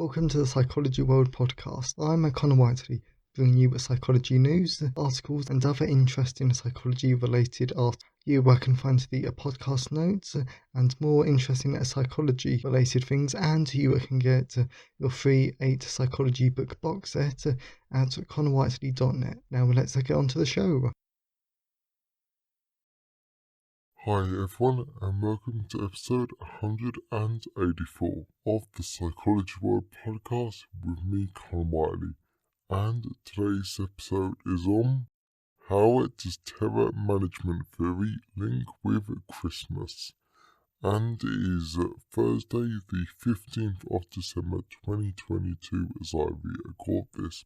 Welcome to the Psychology World podcast. I'm Connor Whiteley, bringing you psychology news, articles, and other interesting psychology-related articles. Where I can find the podcast notes and more interesting psychology-related things, and you can get your free 8 psychology book box set at connorwhiteley.net. Now let's get on to the show. Hi everyone, and welcome to episode 184 of the Psychology World podcast with me, Connor Whiteley. And today's episode is on how does terror management theory link with Christmas? And it is Thursday, the 15th of December 2022 as I record this.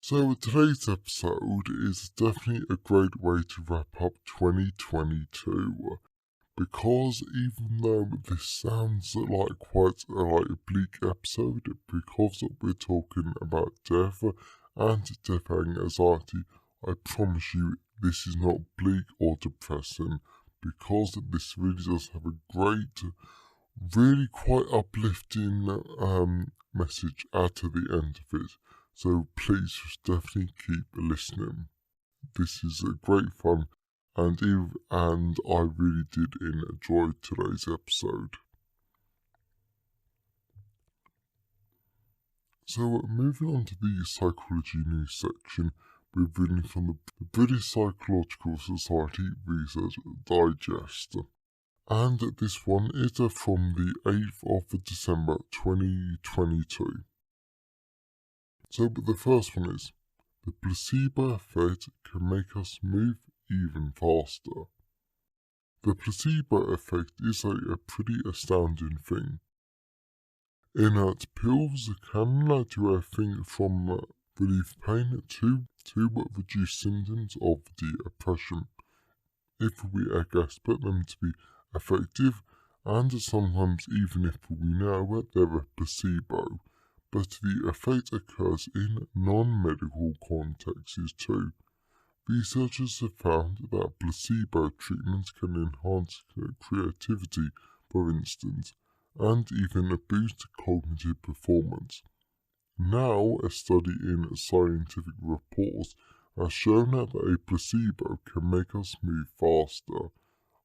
So today's episode is definitely a great way to wrap up 2022, because even though this sounds like quite a bleak episode, because we're talking about death and death anxiety, I promise you this is not bleak or depressing, because this really does have a great, really quite uplifting message at the end of it. So please just definitely keep listening. This is a great fun, and I really did enjoy today's episode. So moving on to the psychology news section, we're reading from the British Psychological Society Research Digest. And this one is from the 8th of December 2022. So the first one is, the placebo effect can make us move even faster. The placebo effect is a pretty astounding thing. Inert pills can do everything from relieve pain to reduce symptoms of the depression, if we expect them to be effective, and sometimes even if we know they're a placebo. But the effect occurs in non-medical contexts too. Researchers have found that placebo treatments can enhance creativity, for instance, and even boost cognitive performance. Now, a study in Scientific Reports has shown that a placebo can make us move faster.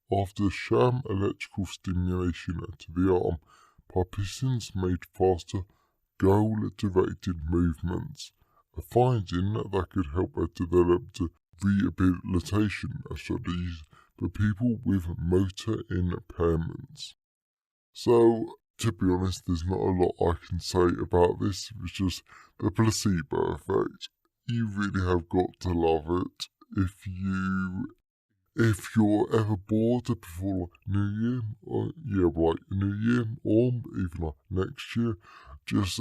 After sham electrical stimulation to the arm, participants made faster goal-directed movements, a finding that could help develop rehabilitation studies for people with motor impairments. So, to be honest, there's not a lot I can say about this. It's just the placebo effect. You really have got to love it. If you're ever bored before New Year, or New Year, or even next year, just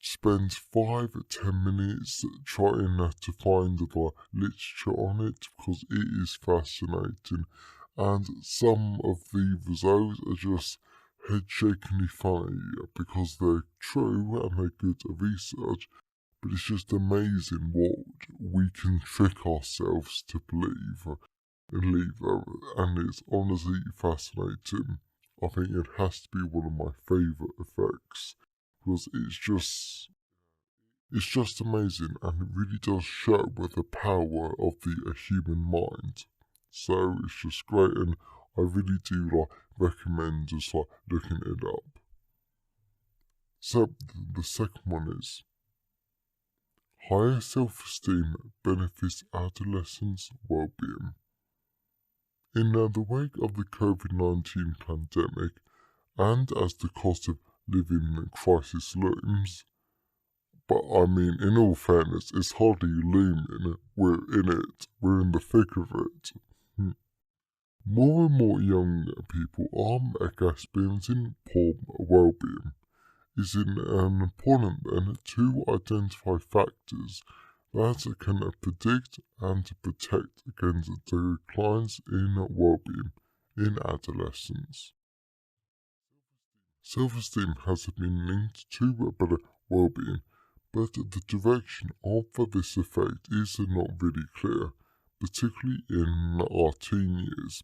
spend 5-10 minutes trying to find the literature on it, because it is fascinating, and some of the results are just head-shakingly funny because they're true and they're good research, but it's just amazing what we can trick ourselves to believe, and it's honestly fascinating. I think it has to be one of my favourite effects, because it's just amazing, and it really does show the power of the human mind. So it's just great, and I really do recommend just looking it up. So the second one is, higher self-esteem benefits adolescents' well-being. In the wake of the COVID-19 pandemic, and as the cost of living crisis looms, but I mean, in all fairness, it's hardly looming, we're in it, we're in the thick of it. More and more young people are experiencing poor well-being. It's important then to identify factors that can predict and protect against declines in well-being in adolescence. Self-esteem has been linked to better well-being, but the direction of this effect is not really clear, particularly in our teen years.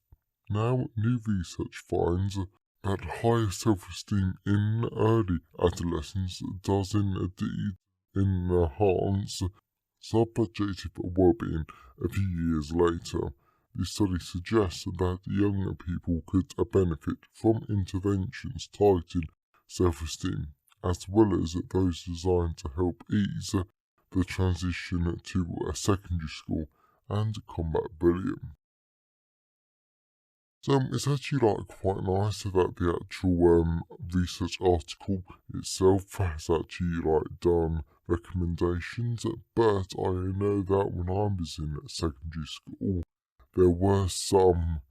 Now, new research finds that higher self-esteem in early adolescence does indeed enhance subjective well-being a few years later. The study suggests that younger people could benefit from interventions targeting self-esteem, as well as those designed to help ease the transition to a secondary school and combat bullying. So it's actually quite nice that the actual research article itself has actually done recommendations, but I know that when I was in secondary school, there were some,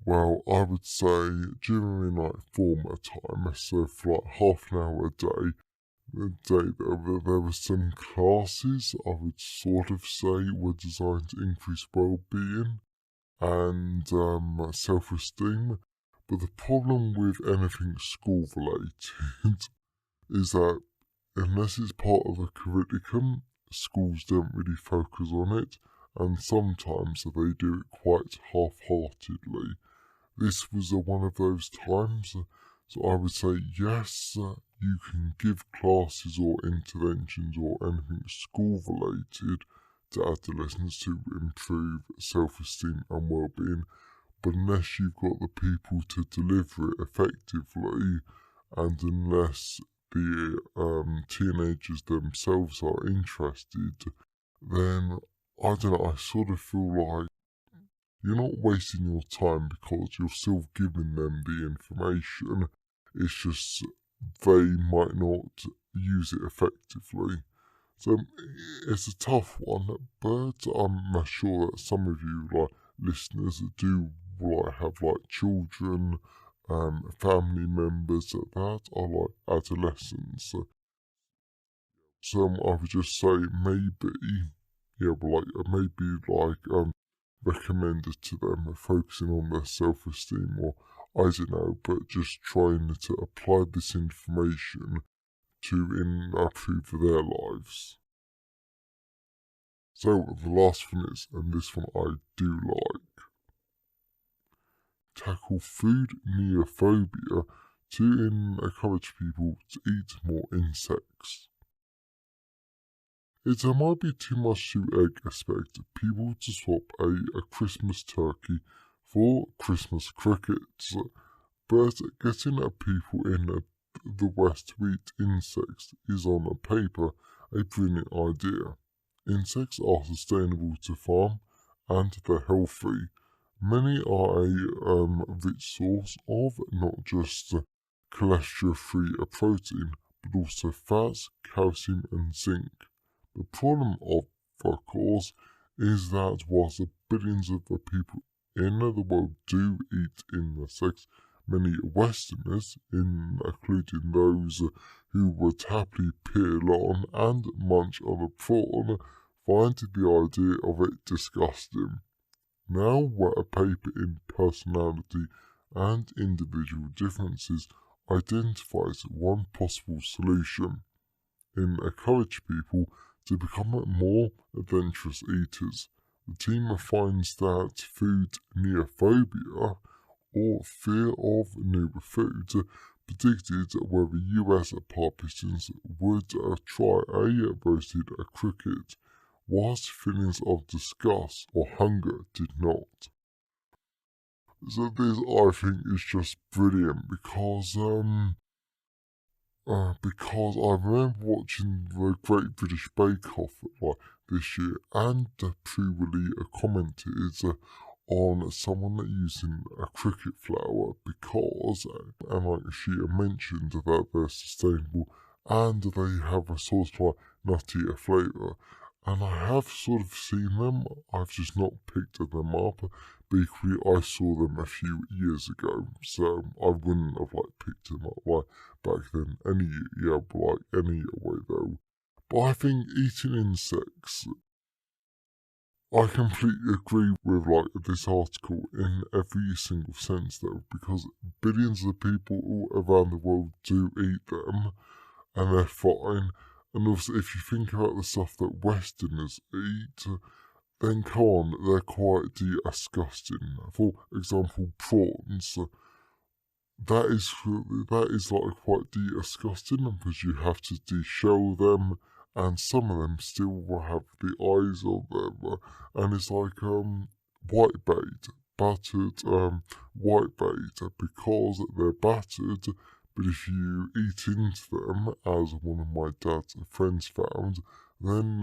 well, I would say during former time, so for half an hour a day there were some classes I would sort of say were designed to increase well-being and self-esteem. But the problem with anything school related is that unless it's part of a curriculum, schools don't really focus on it, and sometimes they do it quite half-heartedly. This was one of those times, so I would say yes, you can give classes or interventions or anything school related to adolescents to improve self-esteem and well-being, but unless you've got the people to deliver it effectively, and unless the teenagers themselves are interested, then I don't know, I sort of feel like you're not wasting your time because you're still giving them the information. It's just they might not use it effectively. So it's a tough one, but I'm sure that some of you listeners do have children, family members that are adolescents. So I would just say maybe, yeah, but maybe recommend it to them, focusing on their self-esteem, or I don't know, but just trying to apply this information to improve their lives. So the last one is, and this one I do like, tackle food neophobia to encourage people to eat more insects. It might be too much to expect people to swap a Christmas turkey for Christmas crickets, but getting people in the West to eat insects is on paper a brilliant idea. Insects are sustainable to farm and they're healthy. Many are a rich source of not just cholesterol-free protein, but also fats, calcium and zinc. The problem of course, is that whilst the billions of people in the world do eat insects, many Westerners, including those who would happily peel on and munch on a prawn, find the idea of it disgusting. Now, where a paper in personality and individual differences identifies one possible solution, encourage people to become more adventurous eaters. The team finds that food neophobia, or fear of new food, predicted whether US politicians would try a roasted cricket, whilst feelings of disgust or hunger did not. So this, I think, is just brilliant because I remember watching the Great British Bake Off this year, and Prue really commented on someone using a cricket flour because, and she mentioned that they're sustainable and they have a sort of nutty flavour. And I have sort of seen them, I've just not picked them up. But equally, I saw them a few years ago, so I wouldn't have picked them up back then. Any way though. But I think eating insects, I completely agree with this article in every single sense though, because billions of people all around the world do eat them, and they're fine. And also, if you think about the stuff that Westerners eat, then come on, they're quite disgusting. For example, prawns. that is like quite disgusting because you have to de-shell them, and some of them still have the eyes on them, and it's like white bait, battered white bait because they're battered. But if you eat into them, as one of my dad's friends found, then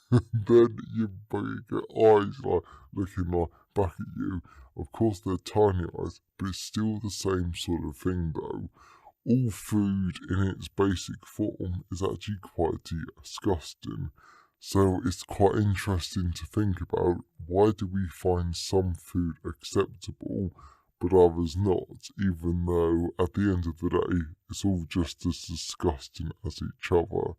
then you get eyes like looking like back at you. Of course, they're tiny eyes, but it's still the same sort of thing, though. All food in its basic form is actually quite disgusting. So it's quite interesting to think about, why do we find some food acceptable but others not, even though at the end of the day it's all just as disgusting as each other.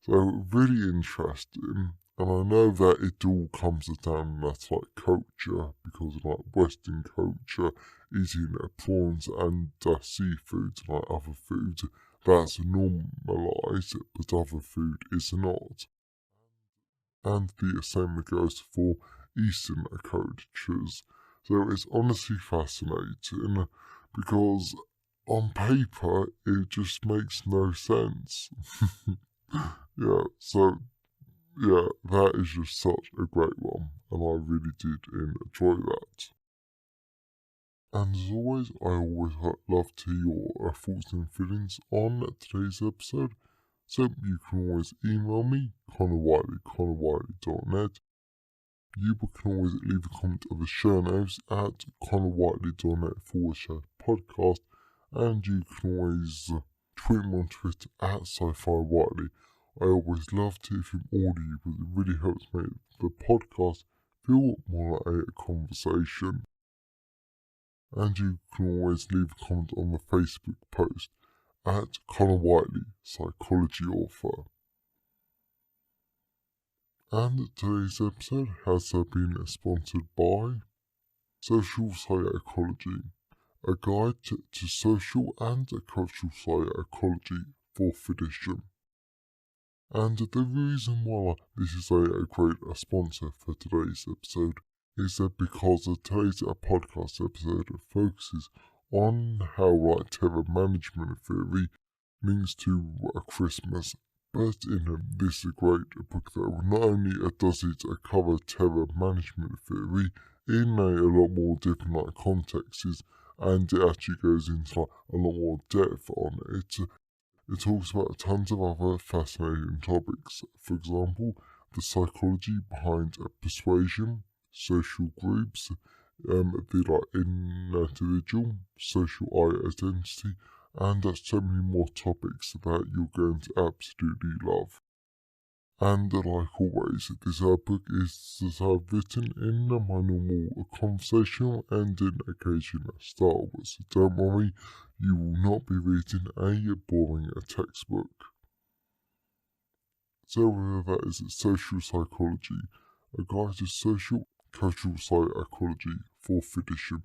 So really interesting. And I know that it all comes down that's like culture, because like Western culture, eating prawns and seafood, like other food, that's normalised, but other food is not. And the same goes for Eastern cultures. So it's honestly fascinating because on paper it just makes no sense. Yeah, so yeah, that is just such a great one, and I really did enjoy that. And as always, I always love to hear your thoughts and feelings on today's episode. So you can always email me, connorwhiteley@connorwhiteley.net. You can always leave a comment on the show notes at connorwhiteley.net/podcast. And you can always tweet me on Twitter at sci-fi Whiteley. I always love to hear from all of you because it really helps make the podcast feel more like a conversation. And you can always leave a comment on the Facebook post at Connor Whiteley, psychology author. And today's episode has been sponsored by Social Psychology, a guide to social and cultural psychology, 4th edition. And the reason why this is a great sponsor for today's episode is that because today's podcast episode focuses on how terror management theory links to Christmas. But in this great book, though, not only does it cover terror management theory in a lot more different contexts, and it actually goes into a lot more depth on it. It talks about tons of other fascinating topics. For example, the psychology behind persuasion, social groups, the individual, social identity, and so many more topics that you're going to absolutely love. And like always, this book is written in my normal conversational and in occasional style, so don't worry, you will not be reading a boring textbook. So whether that is social psychology, a guide to social cultural psychology, 4th edition,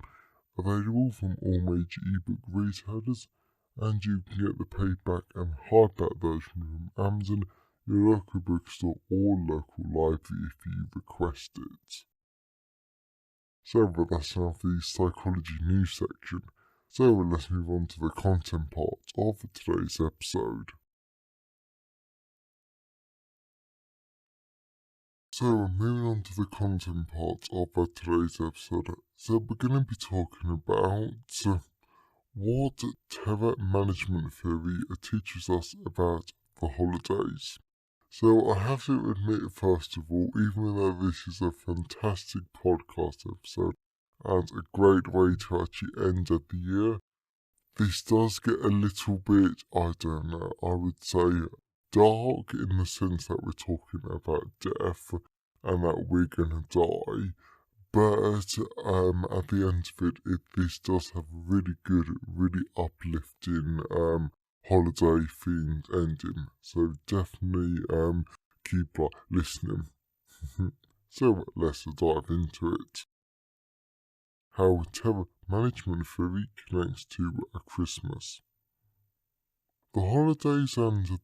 available from all major ebook retailers, and you can get the paperback and hardback version from Amazon, your local bookstore or local library if you request it. So that's enough of the psychology news section. So let's move on to the content part of today's episode. So moving on to the content part of today's episode. So we're going to be talking about what terror management theory teaches us about the holidays. So I have to admit, first of all, even though this is a fantastic podcast episode and a great way to actually end the year, this does get a little bit, I don't know, I would say dark, in the sense that we're talking about death and that we're gonna die. But at the end of it, this does have a really good, really uplifting holiday themed ending. So definitely keep listening. So let's dive into it. How terror management theory connects to a Christmas. The holidays and the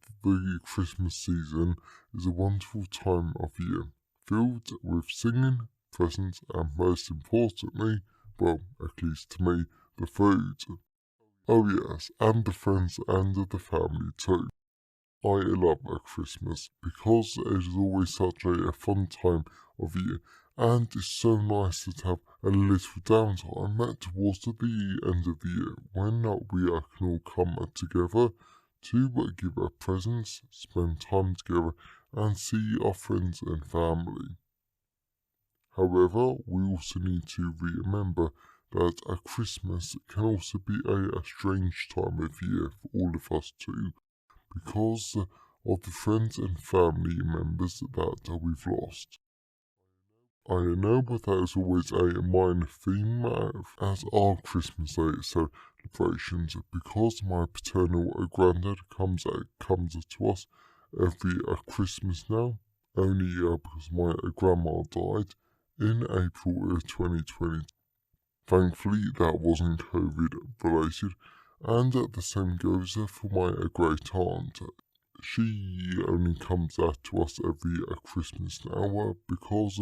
Christmas season is a wonderful time of year, filled with singing, presents, and most importantly, well, at least to me, the food. Oh yes, and the friends and the family too. I love a Christmas because it is always such a fun time of year, and it's so nice to have a little downtime towards the end of the year when we can all come together to give our presents, spend time together, and see our friends and family. However, we also need to remember that a Christmas can also be a strange time of year for all of us too, because of the friends and family members that we've lost. I know but that is always a minor theme at our Christmas Day celebrations because my paternal granddad comes to us every Christmas now, only because my grandma died in April 2020. Thankfully, that wasn't COVID related, and the same goes for my great aunt. She only comes out to us every Christmas now because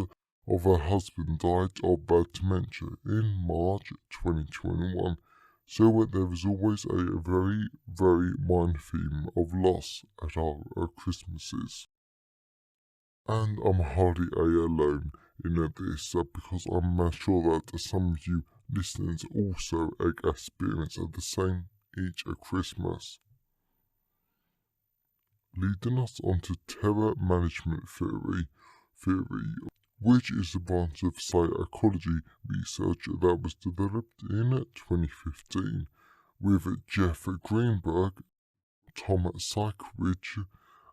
of her husband died of dementia in March 2021. So there is always a very, very minor theme of loss at our Christmases. And I'm hardly alone in this because I'm sure that some of you listeners also experience the same each Christmas. Leading us onto terror management theory, which is a branch of psychology research that was developed in 2015 with Jeff Greenberg, Tom Sikowicz,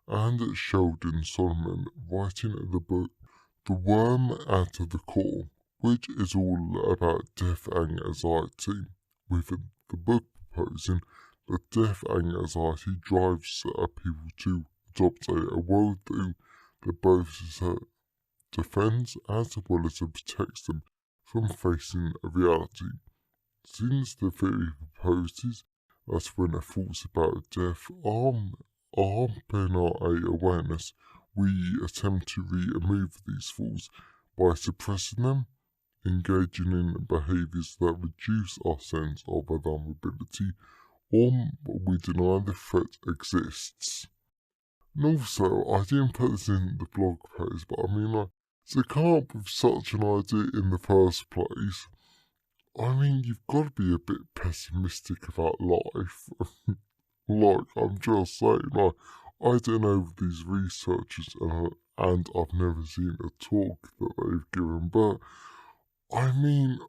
and Sheldon Solomon writing the book The Worm at the Core, which is all about death anxiety, with the book proposing that death anxiety drives people to adopt a worldview that both defends as well as protects them from facing reality. Since the theory proposes that when thoughts about death are in our awareness, we attempt to remove these thoughts by suppressing them, engaging in behaviors that reduce our sense of vulnerability, or we deny the threat exists. And also, I didn't put this in the blog post, but I mean, to come up with such an idea in the first place, I mean, you've got to be a bit pessimistic about life. Like, I'm just saying, I don't know these researchers and I've never seen a talk that they've given, but I mean,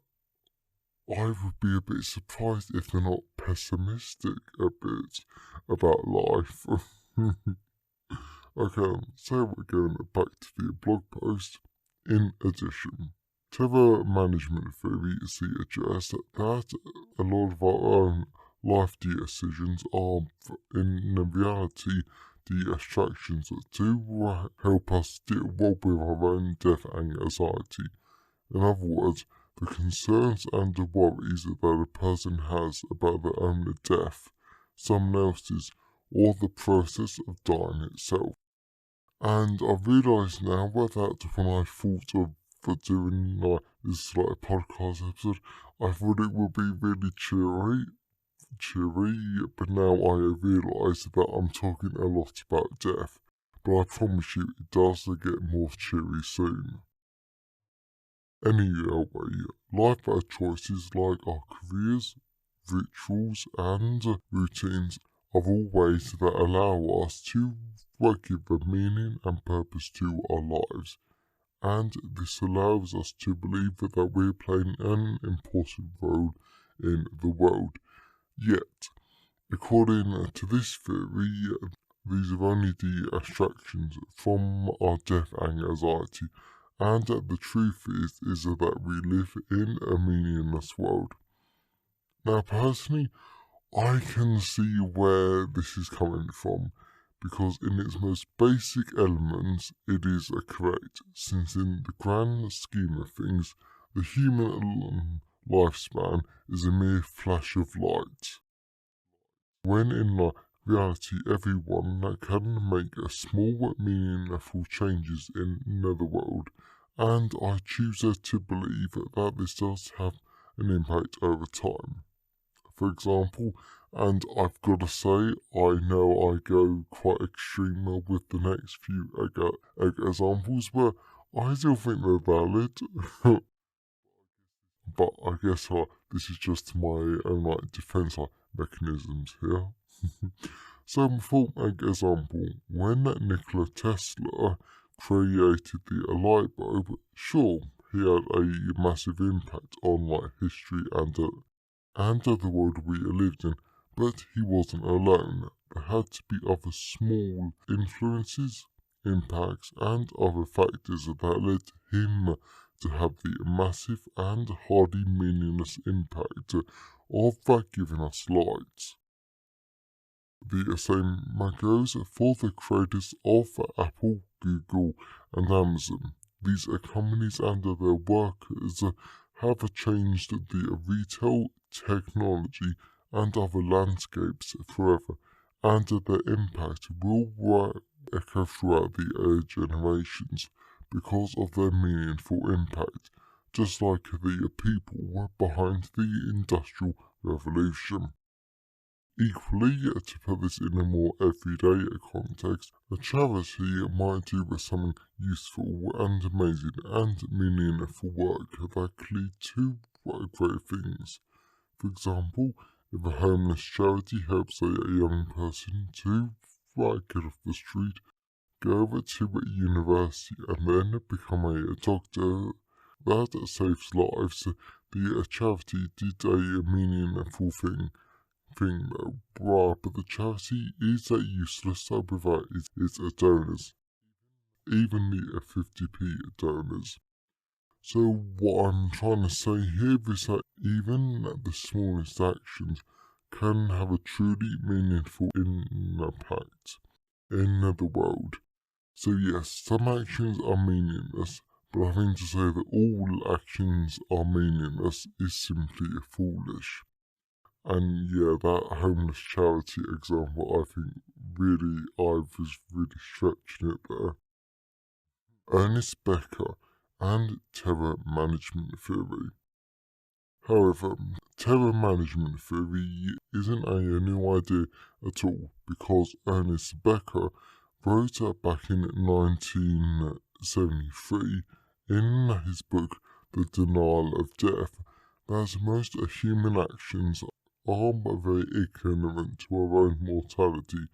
I would be a bit surprised if they're not pessimistic a bit about life. Okay, so we're going back to the blog post. In addition, terror management theory suggests that a lot of our own life decisions are, in reality, the distractions that do help us deal well with our own death anxiety. In other words, the concerns and the worries that a person has about their own death, someone else's, or the process of dying itself. And I realise now that when I thought of doing this podcast episode, I thought it would be really cheery, but now I realise that I'm talking a lot about death. But I promise you, it does get more cheery soon. Anyway, life choices like our careers, rituals, and routines are all ways that allow us to give a meaning and purpose to our lives. And this allows us to believe that we're playing an important role in the world. Yet, according to this theory, these are only the abstractions from our death anxiety, and the truth is that we live in a meaningless world. Now, personally, I can see where this is coming from, because in its most basic elements, it is correct, since in the grand scheme of things, the human lifespan is a mere flash of light. When in reality, everyone can make a small, meaningful changes in another world, and I choose to believe that this does have an impact over time. For example, And I've got to say, I know I go quite extreme with the next few examples, but I still think they're valid. But I guess this is just my own defense mechanisms here. So, for example, when Nikola Tesla created the light bulb, sure, he had a massive impact on history and the world we lived in, but he wasn't alone. There had to be other small influences, impacts, and other factors that led him to have the massive and hardly meaningless impact of giving us light. The same goes for the creators of Apple, Google, and Amazon. These companies and their workers have changed the retail, technology, and other landscapes forever, and their impact will echo throughout the generations because of their meaningful impact, just like the people behind the Industrial Revolution. Equally, to put this in a more everyday context, a charity might do something useful and amazing and meaningful work that can lead to great things. For example, if a homeless charity helps a young person to get off the street, go over to a university, and then become a doctor that saves lives, the charity did a meaningful thing though, but the charity is useless without its donors, even the 50p donors. So what I'm trying to say here is that even the smallest actions can have a truly meaningful impact in the world. So yes, some actions are meaningless, but I think to say that all actions are meaningless is simply foolish. And yeah, that homeless charity example, I think I was really stretching it there. Ernest Becker and terror management theory. However, terror management theory isn't a new idea at all because Ernest Becker wrote back in 1973 in his book The Denial of Death that most human actions are very ignorant to our own mortality,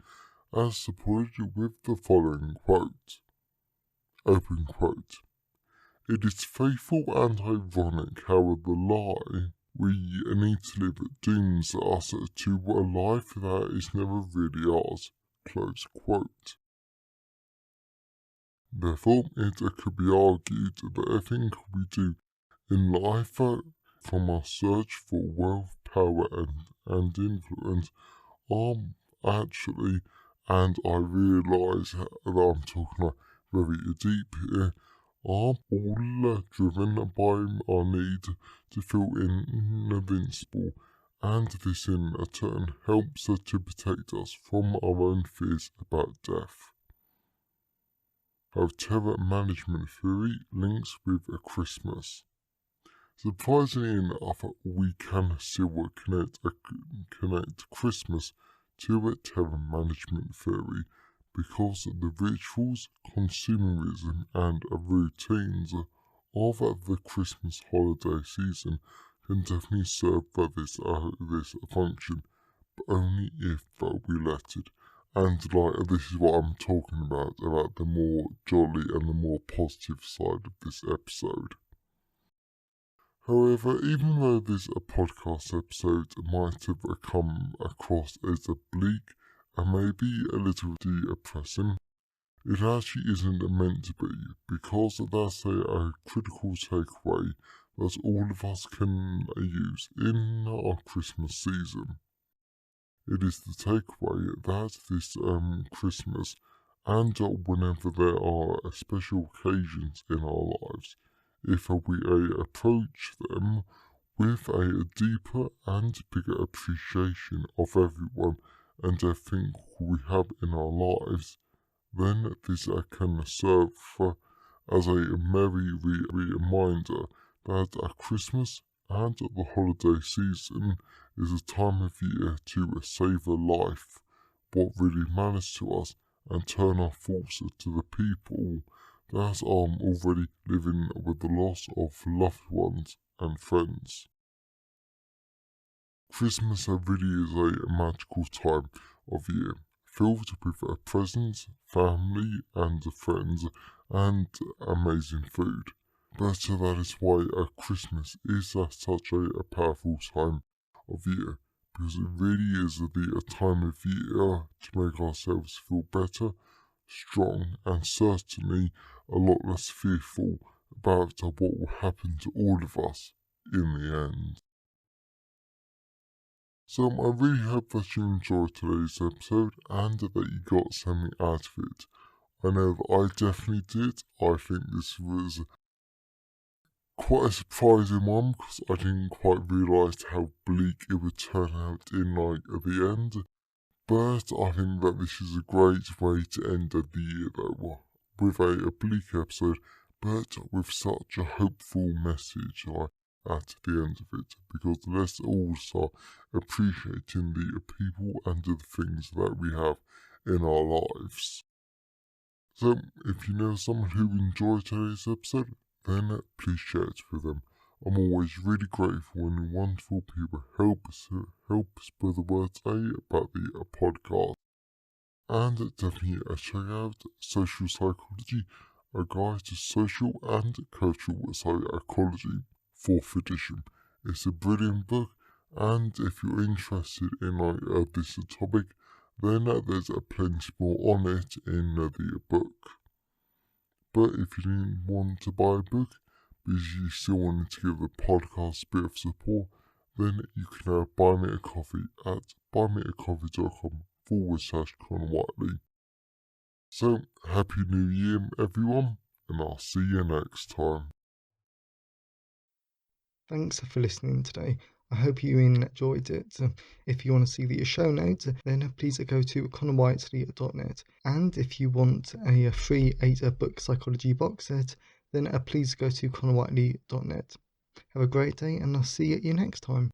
as supported with the following quote, open quote, "It is faithful and ironic how the lie we need to live dooms us to a life that is never really ours," close quote. Therefore, it could be argued that everything we do in life, from our search for wealth, power, and influence, are actually, and I realise that I'm talking very deep here, are all driven by our need to feel invincible, and this in turn helps to protect us from our own fears about death. How terror management theory links with Christmas. Surprisingly enough, we can still connect Christmas to a terror management theory because the rituals, consumerism, and routines of the Christmas holiday season can definitely serve for this function, but only if we let it. And this is what I'm talking about the more jolly and the more positive side of this episode. However, even though this podcast episode might have come across as bleak and maybe a little depressing, it actually isn't meant to be, because that's a critical takeaway that all of us can use in our Christmas season. It is the takeaway that this Christmas and whenever there are special occasions in our lives, if we approach them with a deeper and bigger appreciation of everyone and everything we have in our lives, then this can serve as a merry reminder that Christmas and the holiday season is a time of year to save a life, what really matters to us, and turn our thoughts to the people that are already living with the loss of loved ones and friends. Christmas really is a magical time of year, filled with presents, family and friends, and amazing food. But that is why Christmas is such a powerful time of year, because it really is the time of year to make ourselves feel better, strong, and certainly a lot less fearful about what will happen to all of us in the end. So I really hope that you enjoyed today's episode and that you got something out of it. I know that I definitely did. I think this was quite a surprising one because I didn't quite realise how bleak it would turn out at the end. But I think that this is a great way to end the year though, with a bleak episode, but with such a hopeful message at the end of it, because let's all start appreciating the people and the things that we have in our lives. So, if you know someone who enjoyed today's episode, then please share it with them. I'm always really grateful when wonderful people help spread the word about the podcast. And definitely check out Social Psychology, a guide to social and cultural psychology, 4th edition. It's a brilliant book, and if you're interested in this topic, then there's plenty more on it in the book. But if you didn't want to buy a book, because you still wanted to give the podcast a bit of support, then you can buy me a coffee at buymeacoffee.com/Connor Whiteley. So, Happy New Year, everyone, and I'll see you next time. Thanks for listening today. I hope you enjoyed it. If you want to see the show notes, then please go to connorwhiteley.net. And if you want a free 8-book psychology box set, then please go to connorwhiteley.net. Have a great day, and I'll see you next time.